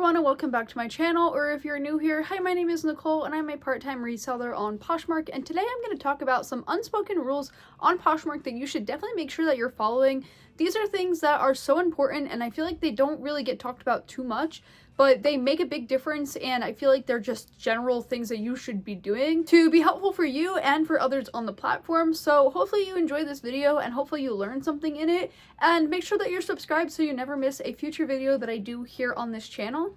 everyone and welcome back to my channel, or if you're new here, hi, my name is Nicole and I'm a part-time reseller on Poshmark, and today I'm going to talk about some unspoken rules on Poshmark that you should definitely make sure that you're following. These are things that are so important and I feel like they don't really get talked about too much, but they make a big difference, and I feel like they're just general things that you should be doing to be helpful for you and for others on the platform. So hopefully you enjoyed this video and hopefully you learned something in it, and make sure that you're subscribed so you never miss a future video that I do here on this channel.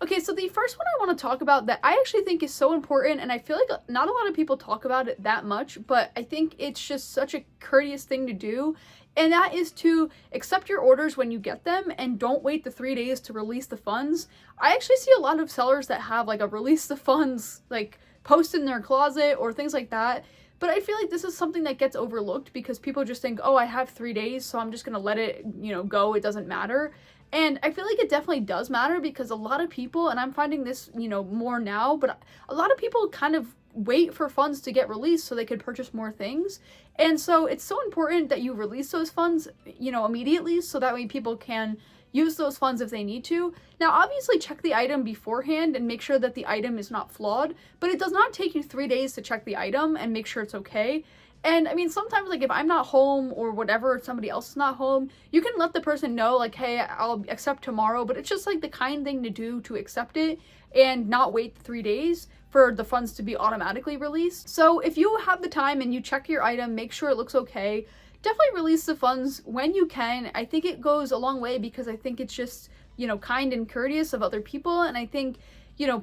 Okay, so the first one I want to talk about that I actually think is so important, and I feel like not a lot of people talk about it that much, but I think it's just such a courteous thing to do, and that is to accept your orders when you get them and don't wait the 3 days to release the funds. I actually see a lot of sellers that have like a release the funds like post in their closet or things like that. But I feel like this is something that gets overlooked because people just think, oh, I have 3 days, so I'm just gonna let it, go, it doesn't matter. And I feel like it definitely does matter because a lot of people, and I'm finding this, more now, but a lot of people kind of wait for funds to get released so they could purchase more things. And so it's so important that you release those funds, immediately, so that way people can use those funds if they need to. Now, obviously check the item beforehand and make sure that the item is not flawed, but it does not take you 3 days to check the item and make sure it's okay. And I mean, sometimes like if I'm not home or whatever, somebody else is not home, you can let the person know like, hey, I'll accept tomorrow, but it's just like the kind thing to do to accept it and not wait 3 days for the funds to be automatically released. So if you have the time and you check your item, make sure it looks okay, definitely release the funds when you can. I think it goes a long way because I think it's just, kind and courteous of other people, and I think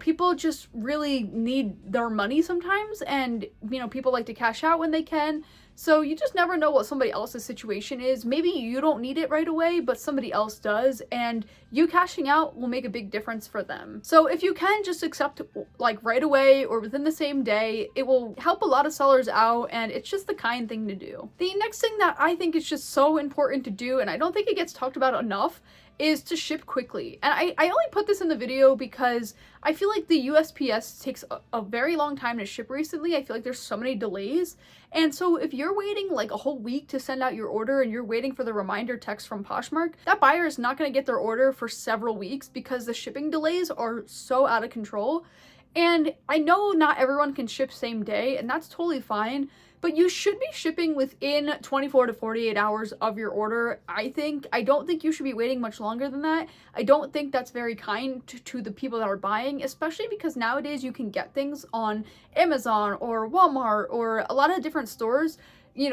people just really need their money sometimes, and, people like to cash out when they can. So you just never know what somebody else's situation is. Maybe you don't need it right away, but somebody else does, and you cashing out will make a big difference for them. So if you can just accept like right away or within the same day, it will help a lot of sellers out, and it's just the kind thing to do. The next thing that I think is just so important to do, and I don't think it gets talked about enough, is to ship quickly. And I only put this in the video because I feel like the USPS takes a very long time to ship recently. I feel like there's so many delays. And so if you're waiting like a whole week to send out your order and you're waiting for the reminder text from Poshmark, that buyer is not going to get their order for several weeks because the shipping delays are so out of control. And I know not everyone can ship same day, and that's totally fine, but you should be shipping within 24 to 48 hours of your order, I think. I don't think you should be waiting much longer than that. I don't think that's very kind to the people that are buying, especially because nowadays you can get things on Amazon or Walmart or a lot of different stores,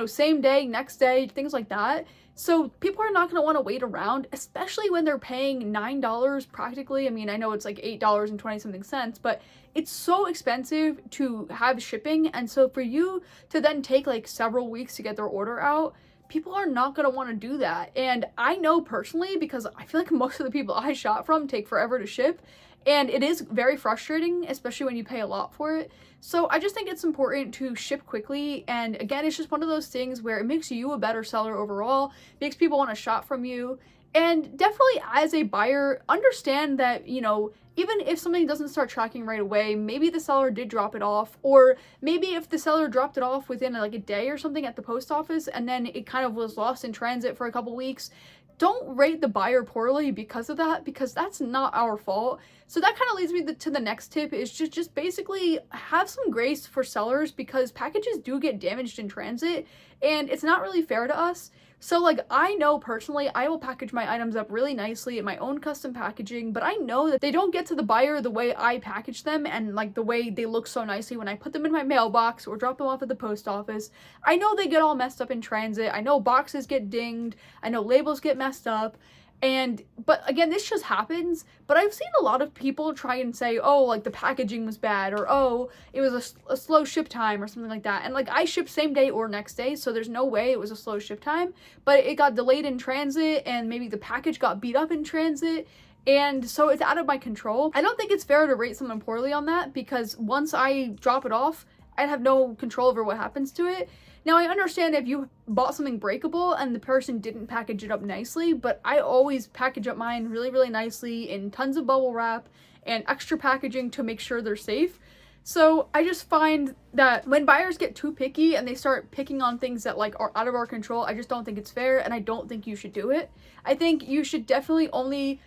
same day, next day, things like that. So people are not going to want to wait around, especially when they're paying $9 practically. I mean, I know it's like $8 and 20 something cents, but it's so expensive to have shipping. And so for you to then take like several weeks to get their order out, people are not going to want to do that. And I know personally, because I feel like most of the people I shop from take forever to ship. And it is very frustrating, especially when you pay a lot for it. So I just think it's important to ship quickly. And again, it's just one of those things where it makes you a better seller overall, makes people want to shop from you. And definitely as a buyer, understand that, even if something doesn't start tracking right away, maybe the seller did drop it off, or maybe if the seller dropped it off within like a day or something at the post office and then it kind of was lost in transit for a couple weeks, don't rate the buyer poorly because of that, because that's not our fault. So that kind of leads me to the next tip, is just basically have some grace for sellers, because packages do get damaged in transit and it's not really fair to us. So like, I know personally, I will package my items up really nicely in my own custom packaging, but I know that they don't get to the buyer the way I package them and like the way they look so nicely when I put them in my mailbox or drop them off at the post office. I know they get all messed up in transit. I know boxes get dinged. I know labels get messed up. But again, this just happens. But I've seen a lot of people try and say, oh, like the packaging was bad, or oh, it was a slow ship time or something like that. And like, I ship same day or next day, so there's no way it was a slow ship time, but it got delayed in transit and maybe the package got beat up in transit. And so it's out of my control. I don't think it's fair to rate someone poorly on that, because once I drop it off, I'd have no control over what happens to it. Now, I understand if you bought something breakable and the person didn't package it up nicely, but I always package up mine really, really nicely in tons of bubble wrap and extra packaging to make sure they're safe. So I just find that when buyers get too picky and they start picking on things that like are out of our control, I just don't think it's fair, and I don't think you should do it. I think you should definitely only,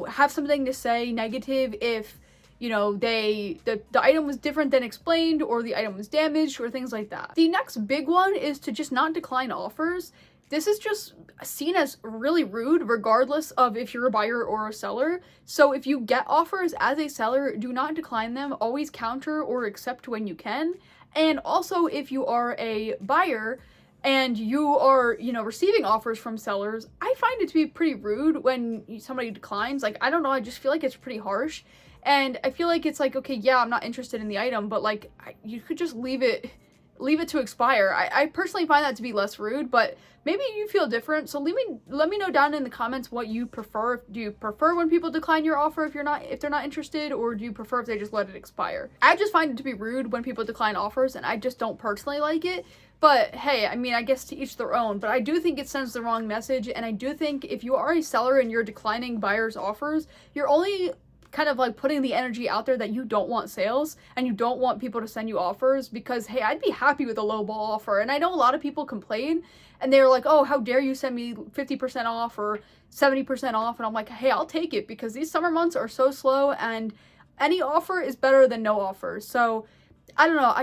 have something to say negative if, the item was different than explained, or the item was damaged, or things like that. The next big one is to just not decline offers. This is just seen as really rude regardless of if you're a buyer or a seller. So if you get offers as a seller, do not decline them. Always counter or accept when you can. And also if you are a buyer and you are, receiving offers from sellers, I find it to be pretty rude when somebody declines. Like, I don't know, I just feel like it's pretty harsh. And I feel like it's like, okay, yeah, I'm not interested in the item, but like, you could just leave it to expire. I personally find that to be less rude, but maybe you feel different. So let me know down in the comments what you prefer. Do you prefer when people decline your offer if they're not interested, or do you prefer if they just let it expire? I just find it to be rude when people decline offers, and I just don't personally like it. But hey, I mean, I guess to each their own, but I do think it sends the wrong message, and I do think if you are a seller and you're declining buyers' offers, you're only kind of like putting the energy out there that you don't want sales and you don't want people to send you offers, because hey, I'd be happy with a low ball offer. And I know a lot of people complain and they're like, oh, how dare you send me 50% off or 70% off, and I'm like, hey, I'll take it, because these summer months are so slow and any offer is better than no offer. So I don't know,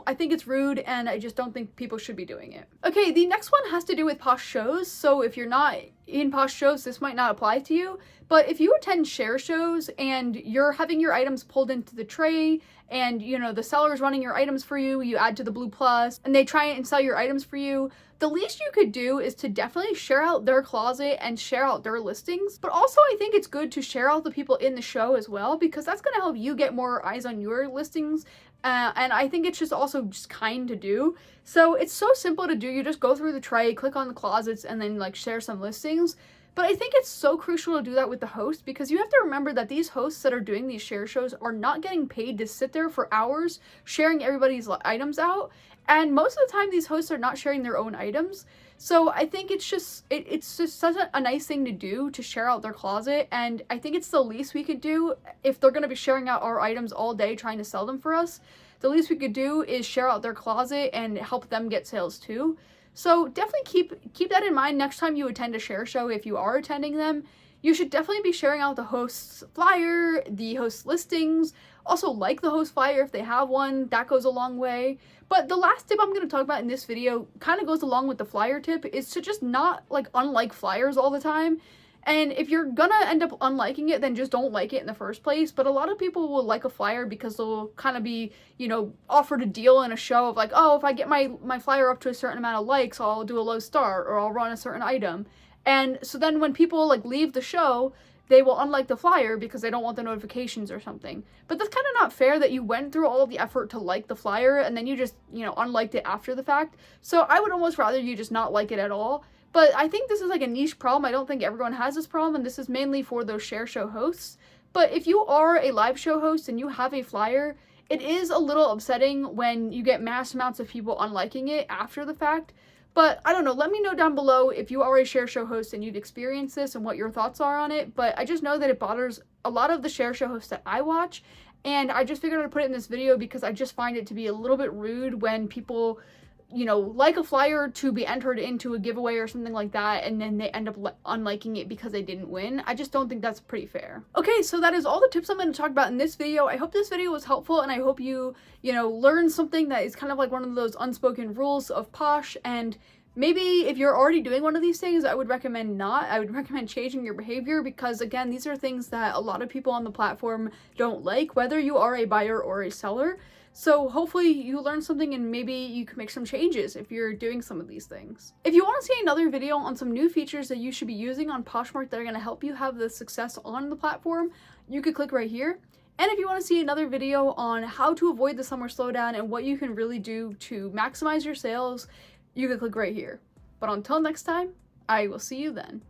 I think it's rude, and I just don't think people should be doing it. Okay, the next one has to do with Posh shows. So if you're not in Posh shows, this might not apply to you, but if you attend share shows and you're having your items pulled into the tray and, the seller's running your items for you, you add to the Blue Plus, and they try and sell your items for you, the least you could do is to definitely share out their closet and share out their listings. But also I think it's good to share out the people in the show as well, because that's going to help you get more eyes on your listings. And I think it's just also just kind to do. So it's so simple to do. You just go through the tray, click on the closets, and then like share some listings. But I think it's so crucial to do that with the host, because you have to remember that these hosts that are doing these share shows are not getting paid to sit there for hours sharing everybody's items out. And most of the time these hosts are not sharing their own items. So I think it's just such a nice thing to do, to share out their closet, and I think it's the least we could do if they're going to be sharing out our items all day trying to sell them for us. The least we could do is share out their closet and help them get sales too. So definitely keep that in mind next time you attend a share show. If you are attending them, you should definitely be sharing out the host's flyer, the host's listings. Also like the host flyer if they have one, that goes a long way. But the last tip I'm going to talk about in this video kind of goes along with the flyer tip, is to just not like unlike flyers all the time. And if you're gonna end up unliking it, then just don't like it in the first place. But a lot of people will like a flyer because they'll kind of be, offered a deal in a show of like, oh, if I get my flyer up to a certain amount of likes, I'll do a low star, or I'll run a certain item. And so then when people like leave the show, they will unlike the flyer because they don't want the notifications or something. But that's kind of not fair that you went through all of the effort to like the flyer and then you just, unliked it after the fact. So I would almost rather you just not like it at all. But I think this is like a niche problem. I don't think everyone has this problem, and this is mainly for those share show hosts. But if you are a live show host and you have a flyer, it is a little upsetting when you get mass amounts of people unliking it after the fact. But I don't know, let me know down below if you are a share show host and you've experienced this and what your thoughts are on it. But I just know that it bothers a lot of the share show hosts that I watch, and I just figured I'd put it in this video because I just find it to be a little bit rude when people like a flyer to be entered into a giveaway or something like that, and then they end up unliking it because they didn't win. I just don't think that's pretty fair. Okay, so that is all the tips I'm going to talk about in this video. I hope this video was helpful, and I hope you, learned something that is kind of like one of those unspoken rules of Posh. And maybe if you're already doing one of these things, I would recommend not. I would recommend changing your behavior, because again, these are things that a lot of people on the platform don't like, whether you are a buyer or a seller. So hopefully you learned something, and maybe you can make some changes if you're doing some of these things. If you want to see another video on some new features that you should be using on Poshmark that are going to help you have the success on the platform, you could click right here. And if you want to see another video on how to avoid the summer slowdown and what you can really do to maximize your sales, you can click right here. But until next time, I will see you then.